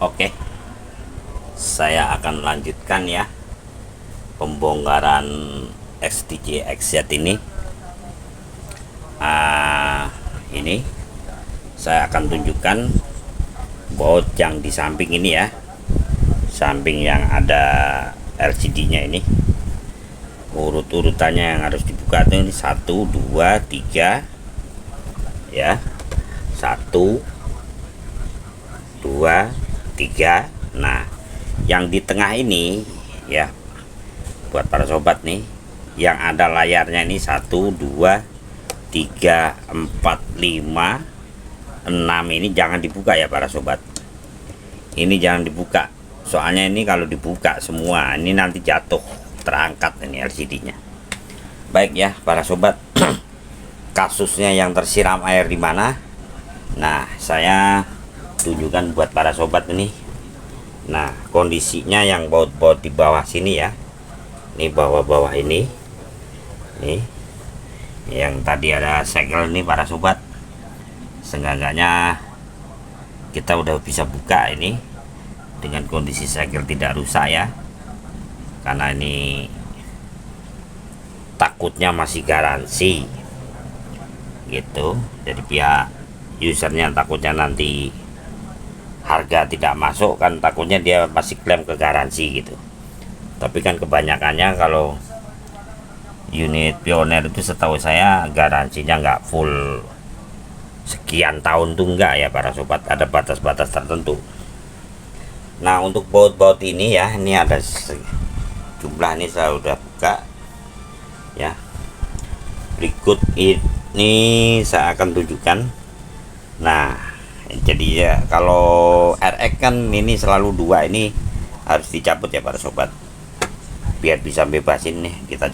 Oke, saya akan lanjutkan ya pembongkaran XTJ XZ ini. Ini saya akan tunjukkan baut yang di samping ini ya, samping yang ada LCD-nya ini. Urut-urutannya yang harus dibuka itu ini 1, 2, 3 ya, 1, 2, 3. Nah, yang di tengah ini ya, buat para sobat nih, yang ada layarnya ini 1, 2, 3, 4, 5, 6 ini jangan dibuka ya para sobat. Ini jangan dibuka, soalnya ini kalau dibuka semua ini nanti jatuh, terangkat ini LCD-nya. Baik ya para sobat, kasusnya yang tersiram air di mana? Nah, saya tunjukkan buat para sobat ini. Nah, kondisinya yang baut-baut di bawah sini ya, ini bawah-bawah ini nih, yang tadi ada segel nih para sobat. Seenggaknya kita udah bisa buka ini dengan kondisi segel tidak rusak ya, karena ini takutnya masih garansi gitu. Jadi pihak usernya takutnya nanti harga tidak masuk, kan takutnya dia masih klaim ke garansi gitu. Tapi kan kebanyakannya kalau unit Pioneer itu setahu saya garansinya nggak full sekian tahun tuh, enggak ya para sobat, ada batas-batas tertentu. Nah, untuk baut-baut ini ya, ini ada jumlah, ini saya udah buka ya. Berikut ini saya akan tunjukkan. Nah, jadi ya kalau RX kan ini selalu 2, ini harus dicabut ya para sobat, biar bisa bebasin nih. Kita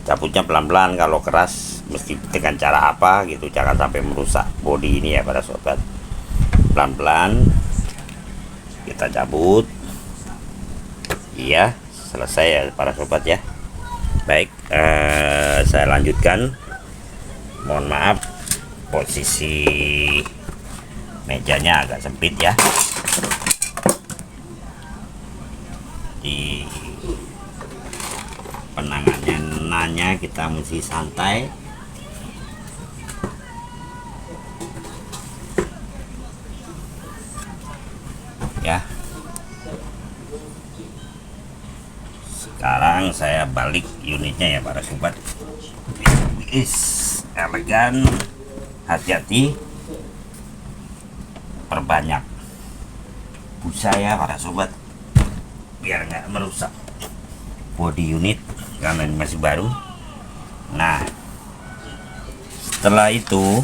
cabutnya pelan-pelan, kalau keras mesti dengan cara apa gitu, jangan sampai merusak bodi ini ya para sobat. Pelan-pelan kita cabut. Iya, selesai ya para sobat ya. Baik, saya lanjutkan. Mohon maaf, posisi mejanya agak sempit ya, di penanganannya kita mesti santai ya. Sekarang saya balik unitnya ya para sobat. Elegan, hati-hati, perbanyak busa ya para sobat, biar nggak merusak body unit karena ini masih baru. Nah, setelah itu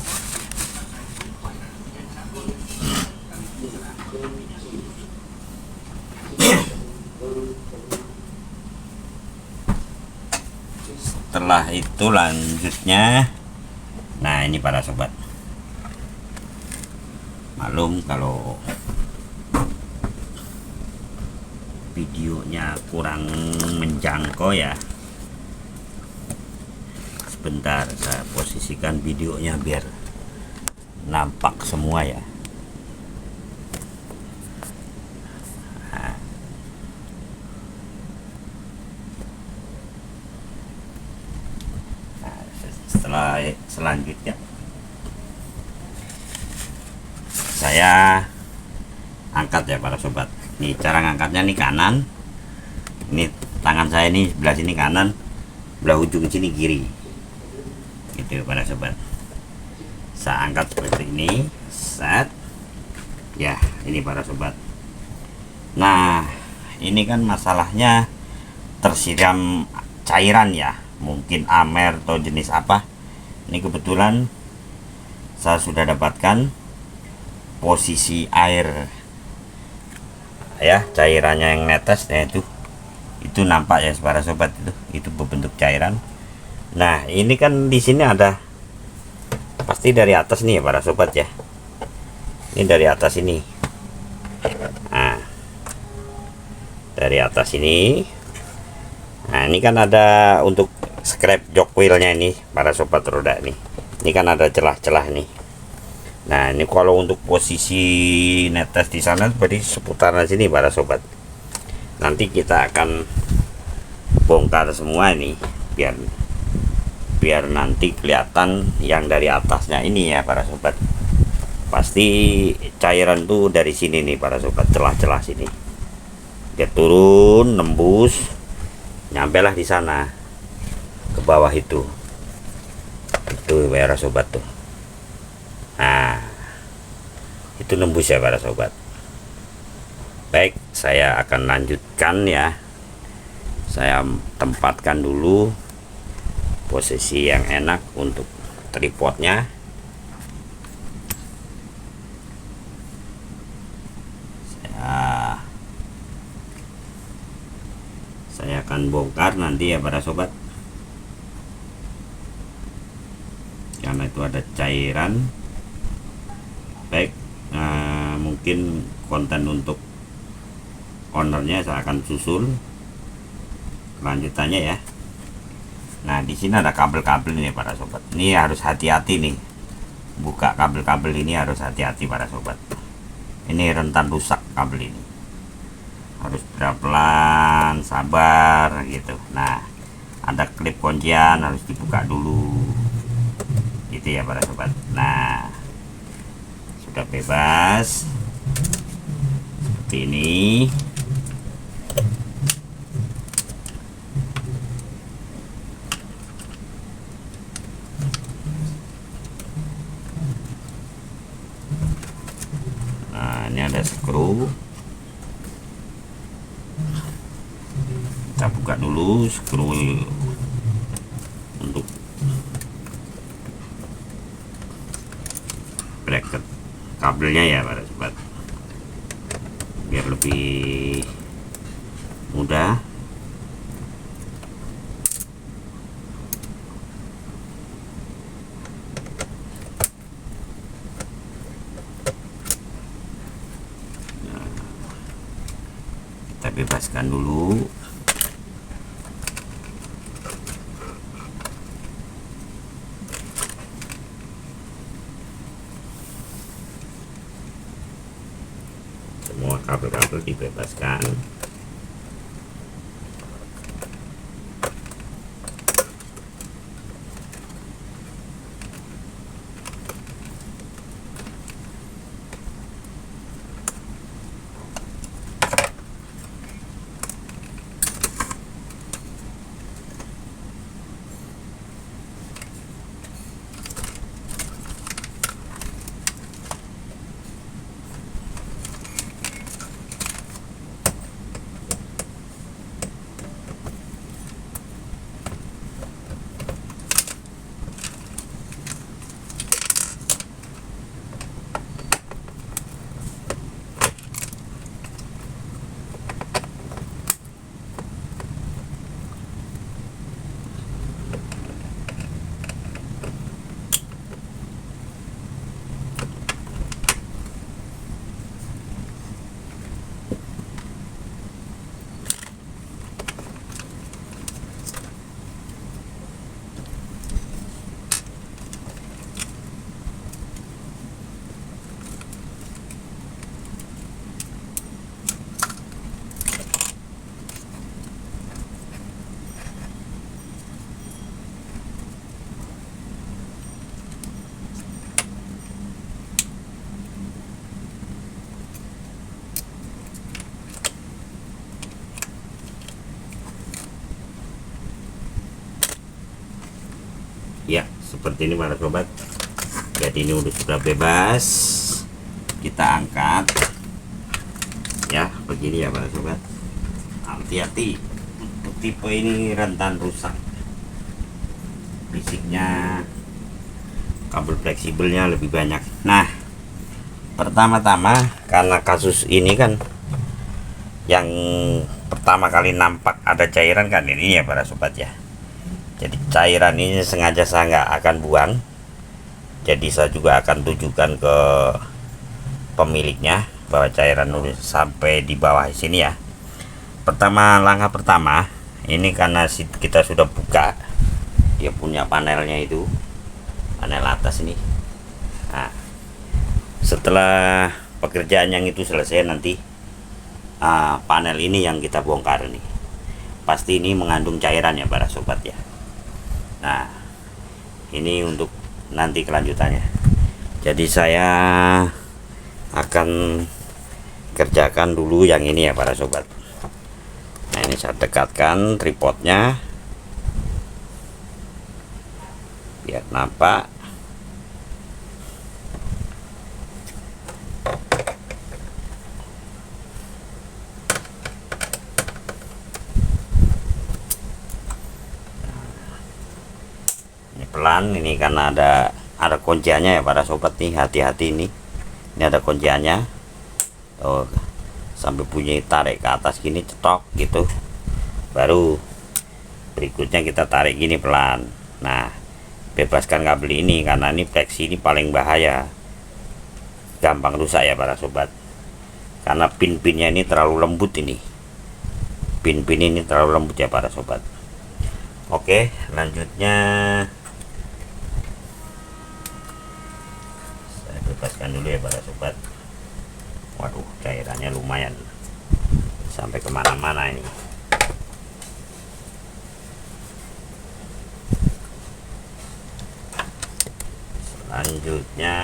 lanjutnya, nah ini para sobat, maklum kalau videonya kurang menjangkau ya. Sebentar saya posisikan videonya biar nampak semua ya. Nah, selanjutnya saya angkat ya para sobat. Nih cara ngangkatnya nih kanan, ini tangan saya ini sebelah sini kanan, sebelah ujung sini kiri gitu para sobat. Saya angkat seperti ini, set ya, ini para sobat. Nah, ini kan masalahnya tersiram cairan ya, mungkin amer atau jenis apa. Ini kebetulan saya sudah dapatkan posisi air ya, cairannya yang netes. Nah, itu nampak ya para sobat, itu berbentuk cairan. Nah, ini kan di sini ada, pasti dari atas nih ya para sobat ya, ini dari atas ini. Nah, dari atas ini, nah ini kan ada untuk scrap jok wheelnya ini para sobat roda nih. Ini kan ada celah-celah nih. Nah ini kalau untuk posisi netes di sana berarti seputaran sini para sobat. Nanti kita akan bongkar semua ini biar biar nanti kelihatan yang dari atasnya ini ya para sobat. Pasti cairan tuh dari sini nih para sobat, celah-celah sini dia turun nembus nyampe lah di sana ke bawah itu para sobat tuh. Nah itu nembus ya para sobat. Baik, saya akan lanjutkan ya. Saya tempatkan dulu posisi yang enak untuk tripodnya. Saya akan bongkar nanti ya para sobat, karena itu ada cairan. Baik, mungkin konten untuk ownernya saya akan susul lanjutannya ya. Nah di sini ada kabel-kabel nih para sobat, ini harus hati-hati nih, buka kabel-kabel ini harus hati-hati para sobat, ini rentan rusak kabel ini, harus pelan-pelan sabar gitu. Nah ada klip kuncian harus dibuka dulu gitu ya para sobat. Nah sudah bebas seperti ini. Nah ini ada skru, kita buka dulu skru untuk bracket kabelnya ya para sobat, biar lebih mudah. Nah, kita bebaskan dulu. Semua kabel-kabel dibebaskan. Ya seperti ini para sobat. Jadi ini sudah bebas, kita angkat ya begini ya para sobat. Hati-hati, untuk tipe ini rentan rusak fisiknya, kabel fleksibelnya lebih banyak. Nah pertama-tama karena kasus ini kan yang pertama kali nampak ada cairan kan ini ya para sobat ya. Jadi cairan ini sengaja saya nggak akan buang, jadi saya juga akan tunjukkan ke pemiliknya bahwa cairan sampai di bawah sini ya. Langkah pertama ini karena kita sudah buka, dia punya panelnya itu, panel atas ini. Nah Setelah pekerjaan yang itu selesai, nanti panel ini yang kita bongkar nih, pasti ini mengandung cairan ya para sobat ya. Nah, ini untuk nanti kelanjutannya. Jadi saya akan kerjakan dulu yang ini ya para sobat. Nah, ini saya dekatkan tripodnya biar nampak. Ini pelan, ini karena ada kunciannya ya para sobat nih, hati-hati ini ada kunciannya. Oh, sampai bunyi tarik ke atas gini, cetok gitu, baru berikutnya kita tarik gini pelan. Nah, bebaskan kabel ini karena ini fleksi ini paling bahaya, gampang rusak ya para sobat, karena pin-pinnya ini terlalu lembut, ini pin-pin ini terlalu lembut ya para sobat. Oke, lanjutnya saya bebaskan dulu ya para sobat. Waduh, cairannya lumayan sampai kemana-mana ini. Selanjutnya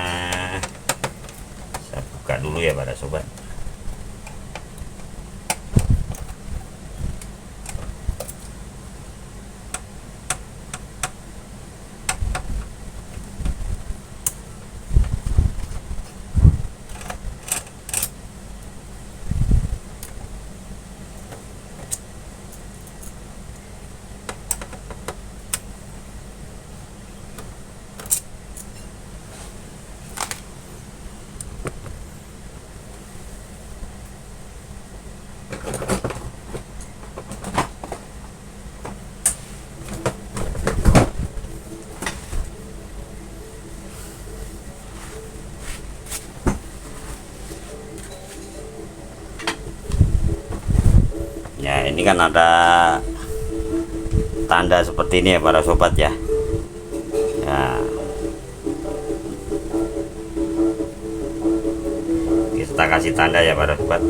saya buka dulu ya para sobat. Ya, ini kan ada tanda seperti ini ya para sobat ya. Nah, kita kasih tanda ya para sobat.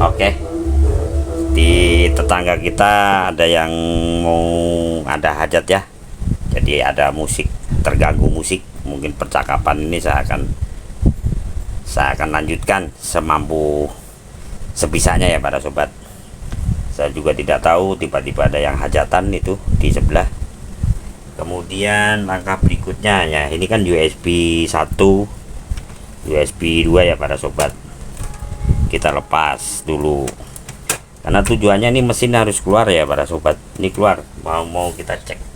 Oke, di tetangga kita ada yang mau ada hajat ya, jadi ada musik, terganggu musik, mungkin percakapan ini saya akan lanjutkan semampu sebisanya ya para sobat. Saya juga tidak tahu, tiba-tiba ada yang hajatan itu di sebelah. Kemudian langkah berikutnya ya, ini kan USB 1 USB 2 ya para sobat. Kita lepas dulu karena tujuannya ini mesin harus keluar ya para sobat. Ini keluar, mau kita cek.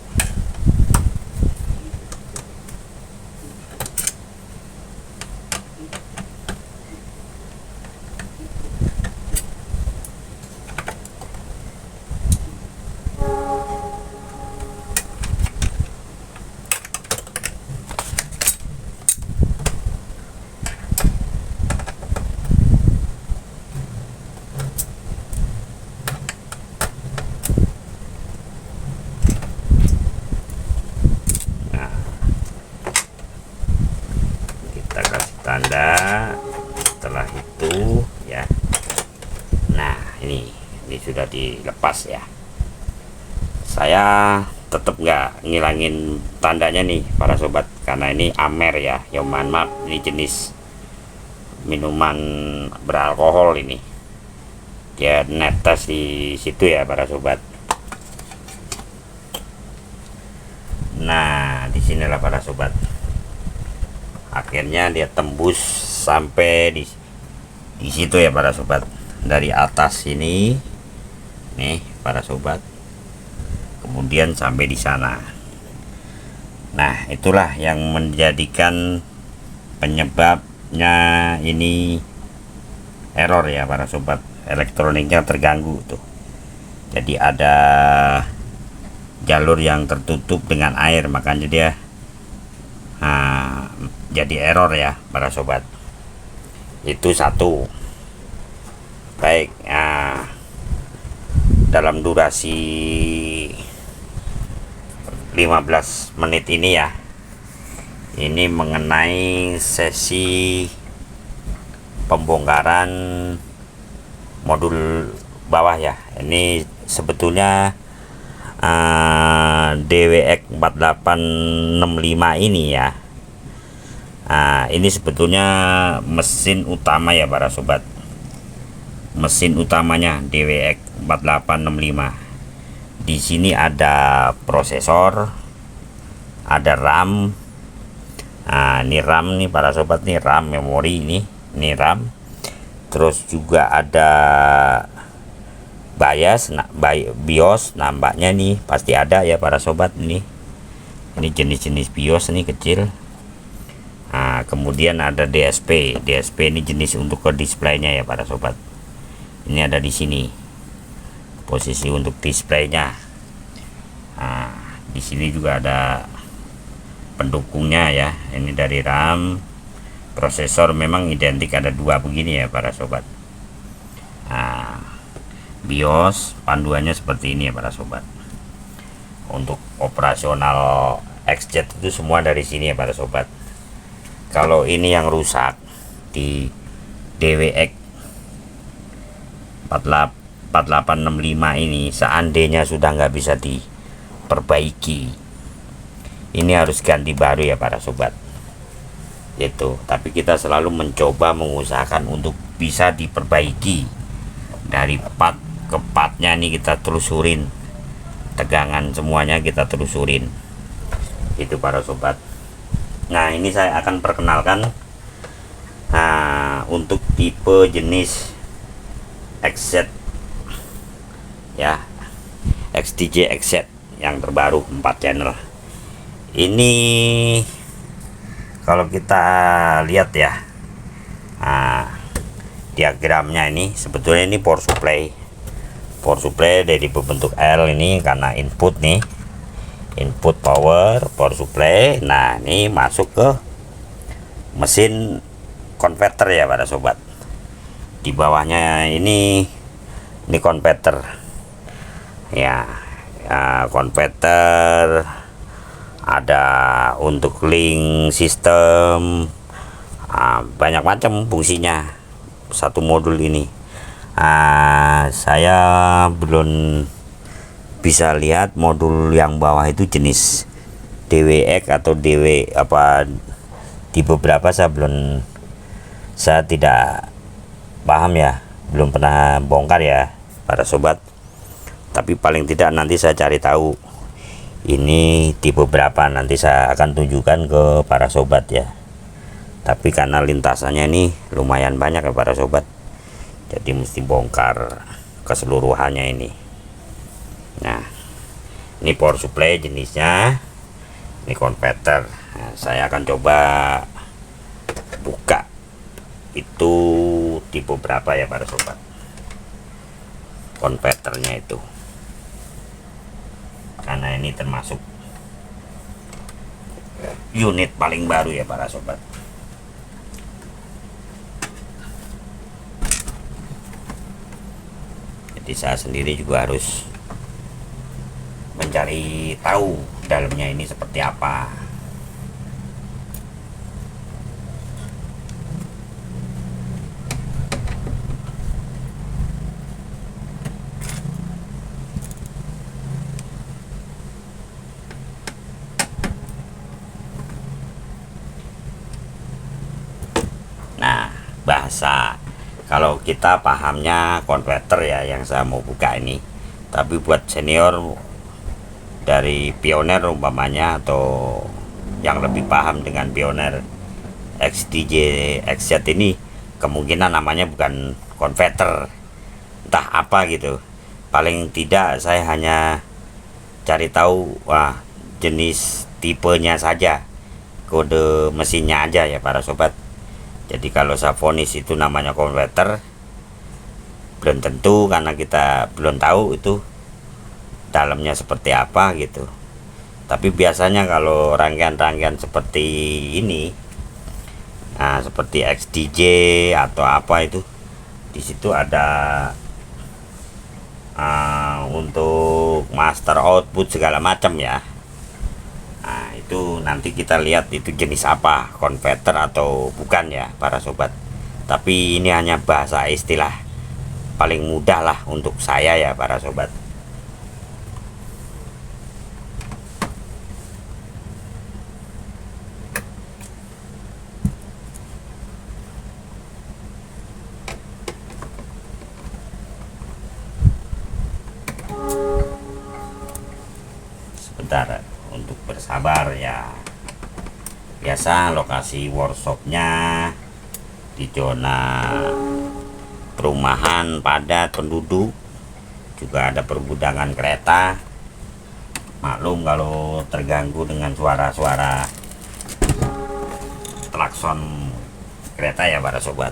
Tanda setelah itu ya. Nah, ini sudah dilepas ya. Saya tetap nggak ngilangin tandanya nih para sobat, karena ini Amer ya. Ya mohon maaf, ini jenis minuman beralkohol ini. Dia netes di situ ya para sobat. Nah, disinilah para sobat. Akhirnya dia tembus sampai di situ ya para sobat. Dari atas ini nih para sobat, kemudian sampai di sana. Nah, itulah yang menjadikan penyebabnya ini error ya para sobat, elektroniknya terganggu tuh. Jadi ada jalur yang tertutup dengan air, makanya dia jadi error ya para sobat. Itu satu. Baik, dalam durasi 15 menit ini ya. Ini mengenai sesi pembongkaran modul bawah ya. Ini sebetulnya DWX 4865 ini ya. Ini sebetulnya mesin utama ya para sobat. Mesin utamanya DWX 4865. Di sini ada prosesor, ada RAM. Ini RAM nih para sobat, nih RAM memori ini RAM. Terus juga ada BIOS, nampaknya nih pasti ada ya para sobat. Ini jenis-jenis BIOS nih kecil. Kemudian ada DSP ini jenis untuk ke displaynya ya para sobat. Ini ada di sini posisi untuk displaynya. Di sini juga ada pendukungnya ya. Ini dari RAM, prosesor memang identik, ada dua begini ya para sobat. BIOS panduannya seperti ini ya para sobat. Untuk operasional XZ itu semua dari sini ya para sobat. Kalau ini yang rusak di DWX 4865 ini, seandainya sudah nggak bisa diperbaiki, ini harus ganti baru ya para sobat. Tapi kita selalu mencoba mengusahakan untuk bisa diperbaiki. Dari part ke partnya nih kita telusurin, tegangan semuanya kita telusurin itu para sobat. Nah, ini saya akan perkenalkan untuk tipe jenis XZ ya, XTJ XZ yang terbaru 4 channel ini. Kalau kita lihat ya, diagramnya ini sebetulnya ini power supply dari berbentuk L ini karena input nih, input power supply. Nah, ini masuk ke mesin converter ya para sobat. Di bawahnya ini converter ya, converter ada untuk link sistem, banyak macam fungsinya satu modul ini. Saya belum bisa lihat modul yang bawah itu jenis DWX atau DW apa, di beberapa saya tidak paham ya, belum pernah bongkar ya para sobat. Tapi paling tidak nanti saya cari tahu ini tipe berapa, nanti saya akan tunjukkan ke para sobat ya. Tapi karena lintasannya ini lumayan banyak ya para sobat, jadi mesti bongkar keseluruhannya ini. Nah, ini power supply jenisnya, ini converter. Nah, saya akan coba buka itu tipe berapa ya para sobat, konverternya itu, karena ini termasuk unit paling baru ya para sobat. Jadi saya sendiri juga harus mencari tahu dalamnya ini seperti apa. Nah, bahasa kalau kita pahamnya konverter ya yang saya mau buka ini. Tapi buat senior dari Pioneer umpamanya, atau yang lebih paham dengan Pioneer XTJ XZ ini, kemungkinan namanya bukan konverter, entah apa gitu. Paling tidak saya hanya cari tahu jenis tipenya saja, kode mesinnya aja ya para sobat. Jadi kalau saya vonis itu namanya konverter, belum tentu, karena kita belum tahu itu dalamnya seperti apa gitu. Tapi biasanya kalau rangkaian-rangkaian seperti ini, seperti XDJ atau apa itu, di situ ada untuk master output segala macam ya. Nah itu nanti kita lihat itu jenis apa, konverter atau bukan ya para sobat. Tapi ini hanya bahasa istilah paling mudah lah untuk saya ya para sobat. Sebentar untuk bersabar ya. Biasa lokasi workshopnya di zona perumahan padat penduduk, juga ada pergudangan kereta. Maklum kalau terganggu dengan suara-suara klakson kereta ya para sobat.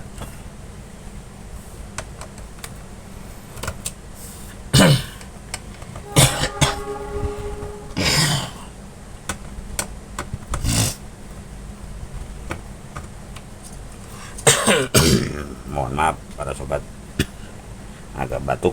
Mohon maaf para sobat, agak batuk.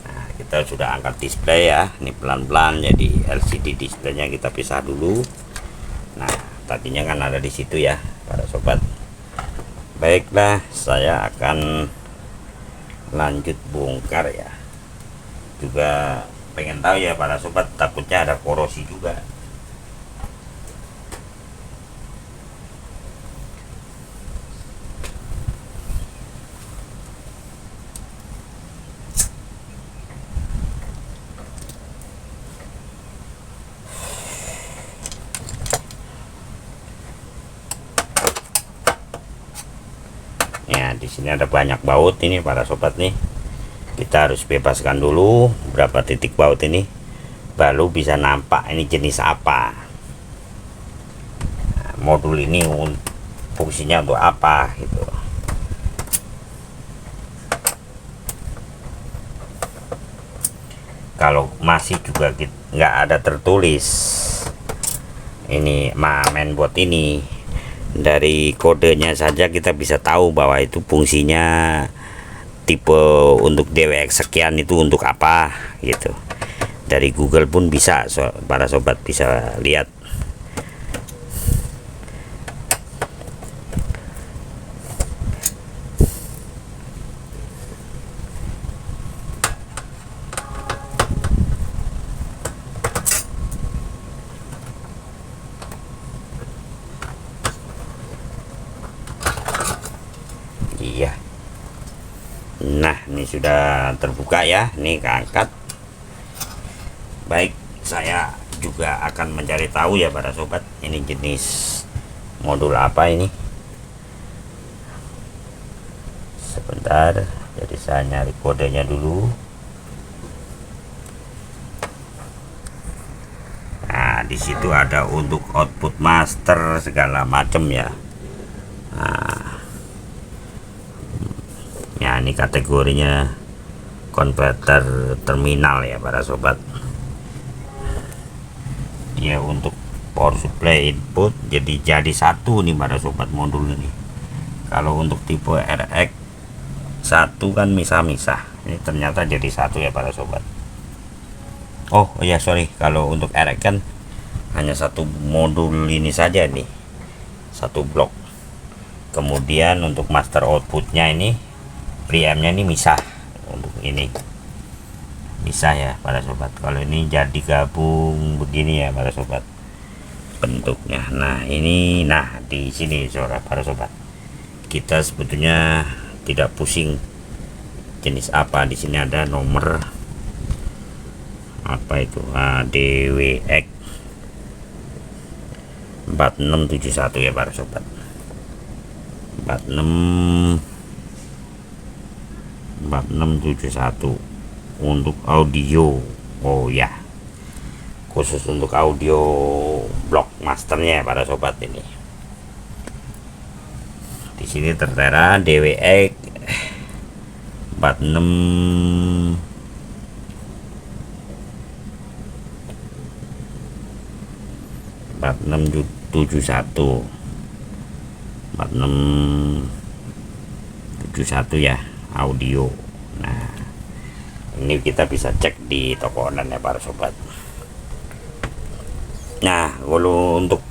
Nah, kita sudah angkat display ya, ini pelan-pelan jadi LCD displaynya kita pisah dulu. Nah tadinya kan ada di situ ya para sobat. Baiklah, saya akan lanjut bongkar ya. Juga pengen tahu ya para sobat, takutnya ada korosi juga. Ya, di sini ada banyak baut ini para sobat nih. Kita harus bebaskan dulu berapa titik baut ini, baru bisa nampak ini jenis apa. Nah, modul ini fungsinya untuk apa gitu. Kalau masih juga nggak ada tertulis ini mainboard ini, dari kodenya saja kita bisa tahu bahwa itu fungsinya tipe untuk DWX sekian itu untuk apa gitu. Dari Google pun bisa para sobat bisa lihat. Iya. Nah ini sudah terbuka ya, ini keangkat. Baik, saya juga akan mencari tahu ya para sobat, ini jenis modul apa ini. Sebentar, jadi saya nyari kodenya dulu. Nah di situ ada untuk output master segala macam ya. Nah ya ini kategorinya konverter terminal ya para sobat. Dia untuk power supply input jadi satu nih para sobat modul ini. Kalau untuk tipe RX 1 kan misah-misah, ini ternyata jadi satu ya para sobat. Oh iya sorry, kalau untuk RX kan hanya satu modul ini saja nih, satu blok. Kemudian untuk master outputnya ini preampnya ini misah, untuk ini misah ya para sobat. Kalau ini jadi gabung begini ya para sobat bentuknya. Nah ini, nah di sini para sobat, kita sebetulnya tidak pusing jenis apa. Di sini ada nomor apa itu, DWX 4671 ya para sobat. 4671 untuk audio. Oh ya, khusus untuk audio blok masternya ya para sobat. Ini di sini tertera DWX 46 4671 4671 ya audio. Nah ini kita bisa cek di toko online ya para sobat. Nah kalau untuk